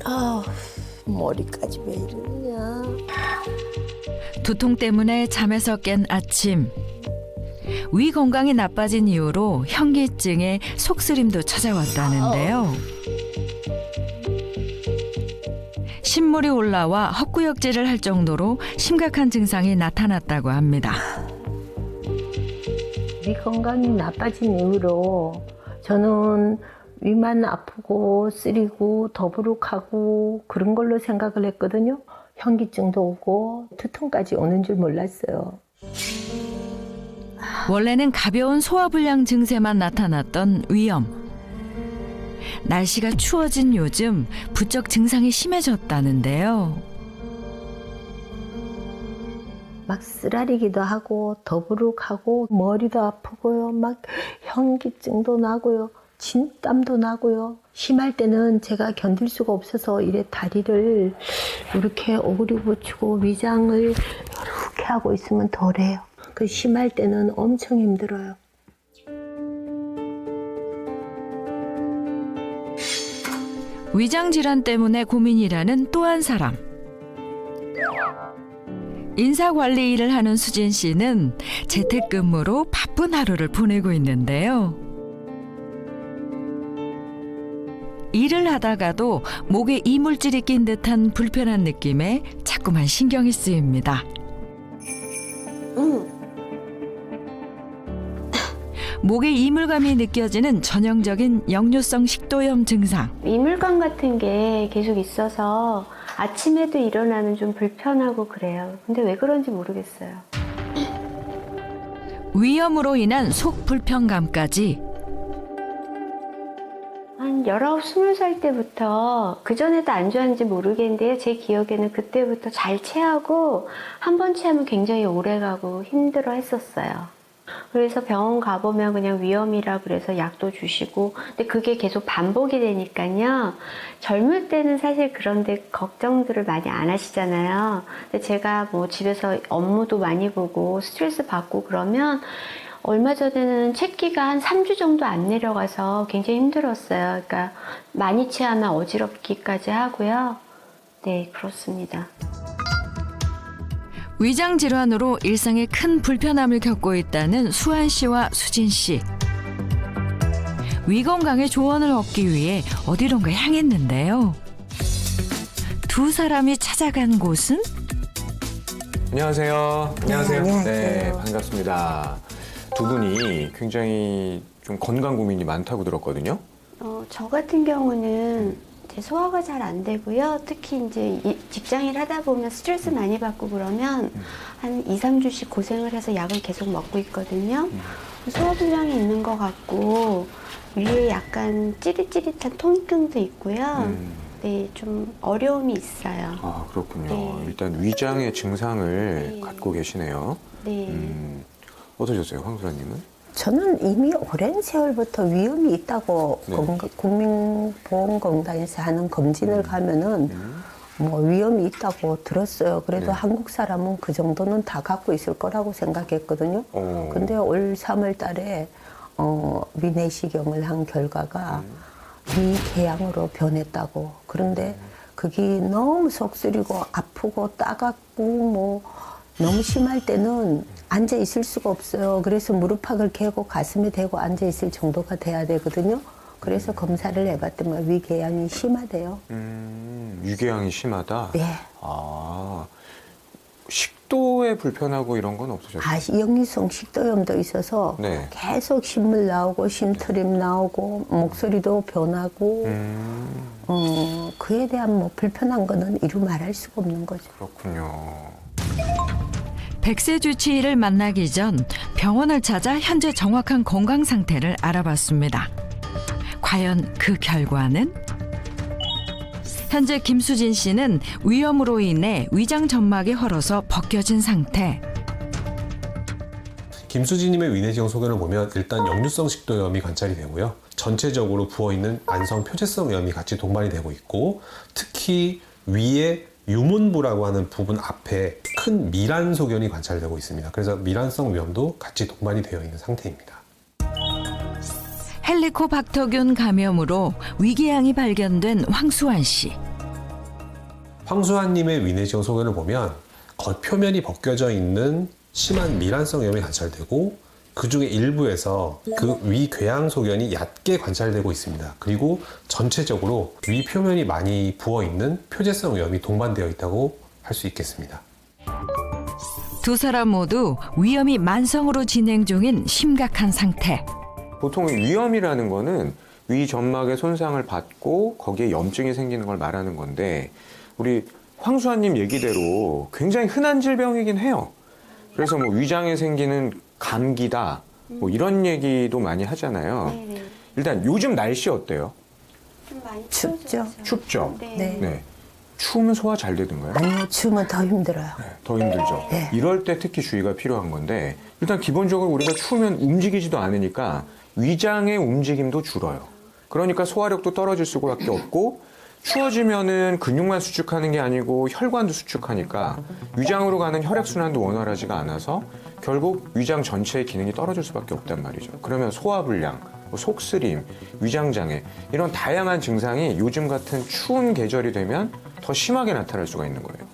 아, 머리까지 왜 이러냐. 두통 때문에 잠에서 깬 아침. 위 건강이 나빠진 이유로 현기증에 속쓰림도 찾아왔다는데요. 신물이 올라와 헛구역질을 할 정도로 심각한 증상이 나타났다고 합니다. 위 건강이 나빠진 이후로 저는 위만 아프고 쓰리고 더부룩하고 그런 걸로 생각을 했거든요. 현기증도 오고 두통까지 오는 줄 몰랐어요. 원래는 가벼운 소화불량 증세만 나타났던 위염. 날씨가 추워진 요즘 부쩍 증상이 심해졌다는데요. 막 쓰라리기도 하고 더부룩하고 머리도 아프고요. 막 현기증도 나고요. 진땀도 나고요. 심할 때는 제가 견딜 수가 없어서 이래 다리를 이렇게 오그리 붙이고 위장을 이렇게 하고 있으면 덜해요. 그 심할 때는 엄청 힘들어요. 위장 질환 때문에 고민이라는 또 한 사람. 인사관리 일을 하는 수진 씨는 재택근무로 바쁜 하루를 보내고 있는데요. 일을 하다가도 목에 이물질이 낀 듯한 불편한 느낌에 자꾸만 신경이 쓰입니다. 목에 이물감이 느껴지는 전형적인 역류성 식도염 증상. 이물감 같은 게 계속 있어서 아침에도 일어나면 좀 불편하고 그래요. 근데 왜 그런지 모르겠어요. 위염으로 인한 속 불편감까지. 한 19, 20살 때부터 그전에도 안 좋았는지 모르겠는데요. 제 기억에는 그때부터 잘 체하고 한 번 체하면 굉장히 오래가고 힘들어 했었어요. 그래서 병원 가보면 그냥 위염이라 그래서 약도 주시고 근데 그게 계속 반복이 되니까요. 젊을 때는 사실 그런데 걱정들을 많이 안 하시잖아요. 근데 제가 뭐 집에서 업무도 많이 보고 스트레스 받고 그러면 얼마 전에는 체기가 한 3주 정도 안 내려가서 굉장히 힘들었어요. 그러니까 많이 체하면 어지럽기까지 하고요. 네, 그렇습니다. 위장 질환으로 일상에 큰 불편함을 겪고 있다는 수한 씨와 수진 씨. 위 건강의 조언을 얻기 위해 어디론가 향했는데요. 두 사람이 찾아간 곳은 안녕하세요. 안녕하세요. 네, 반갑습니다. 두 분이 굉장히 좀 건강 고민이 많다고 들었거든요. 저 같은 경우는 이제 소화가 잘 안 되고요. 특히 이제 직장일 하다 보면 스트레스 많이 받고 그러면 한 2, 3주씩 고생을 해서 약을 계속 먹고 있거든요. 소화불량이 있는 것 같고 위에 약간 찌릿찌릿한 통증도 있고요. 네, 좀 어려움이 있어요. 아, 그렇군요. 네. 일단 위장의 증상을 네. 갖고 계시네요. 네. 어떠셨어요, 황수라님은? 저는 이미 오랜 세월부터 위험이 있다고 네. 국민보건공단에서 하는 검진을 가면은 뭐 위험이 있다고 들었어요. 그래도 네. 한국 사람은 그 정도는 다 갖고 있을 거라고 생각했거든요. 근데 올 3월 달에 위내시경을 한 결과가 위궤양으로 변했다고. 그런데 그게 너무 속쓰리고 아프고 따갑고 뭐 너무 심할 때는 앉아 있을 수가 없어요. 그래서 무릎팍을 개고 가슴에 대고 앉아 있을 정도가 돼야 되거든요. 그래서 검사를 해봤더니 위궤양이 심하대요. 위궤양이 심하다? 네. 아, 식도에 불편하고 이런 건 없으셨어요? 역류성 식도염도 있어서 네. 계속 신물 나오고 심트림 나오고 목소리도 변하고 그에 대한 뭐 불편한 거는 이루 말할 수가 없는 거죠. 그렇군요. 백세주치의를 만나기 전 병원을 찾아 현재 정확한 건강 상태를 알아봤습니다. 과연 그 결과는? 현재 김수진 씨는 위염으로 인해 위장 점막이 헐어서 벗겨진 상태. 김수진님의 위내시경 소견을 보면 일단 역류성 식도염이 관찰이 되고요. 전체적으로 부어있는 만성 표재성 위염이 같이 동반이 되고 있고 특히 위에 유문부라고 하는 부분 앞에 큰 미란 소견이 관찰되고 있습니다. 그래서 미란성 위염도 같이 동반이 되어 있는 상태입니다. 헬리코박터균 감염으로 위궤양이 발견된 황수환 씨. 황수아님의 위내시경 소견을 보면 겉표면이 벗겨져 있는 심한 미란성 염이 관찰되고 그 중에 일부에서 그 위궤양 소견이 얕게 관찰되고 있습니다. 그리고 전체적으로 위 표면이 많이 부어 있는 표재성 염이 동반되어 있다고 할 수 있겠습니다. 두 사람 모두 위염이 만성으로 진행 중인 심각한 상태. 보통 위염이라는 거는 위 점막의 손상을 받고 거기에 염증이 생기는 걸 말하는 건데 우리 황수아님 얘기대로 굉장히 흔한 질병이긴 해요. 그래서 뭐 위장에 생기는 감기다 뭐 이런 얘기도 많이 하잖아요. 네네. 일단 요즘 날씨 어때요? 좀 많이 춥죠? 춥죠? 네. 네. 추우면 소화 잘 되던가요? 아니요, 추우면 더 힘들어요. 더 힘들죠. 네. 이럴 때 특히 주의가 필요한 건데 일단 기본적으로 우리가 추우면 움직이지도 않으니까 위장의 움직임도 줄어요. 그러니까 소화력도 떨어질 수밖에 없고 추워지면은 근육만 수축하는 게 아니고 혈관도 수축하니까 위장으로 가는 혈액순환도 원활하지가 않아서 결국 위장 전체의 기능이 떨어질 수밖에 없단 말이죠. 그러면 소화불량, 뭐 속쓰림, 위장장애 이런 다양한 증상이 요즘 같은 추운 계절이 되면 더 심하게 나타날 수가 있는 거예요.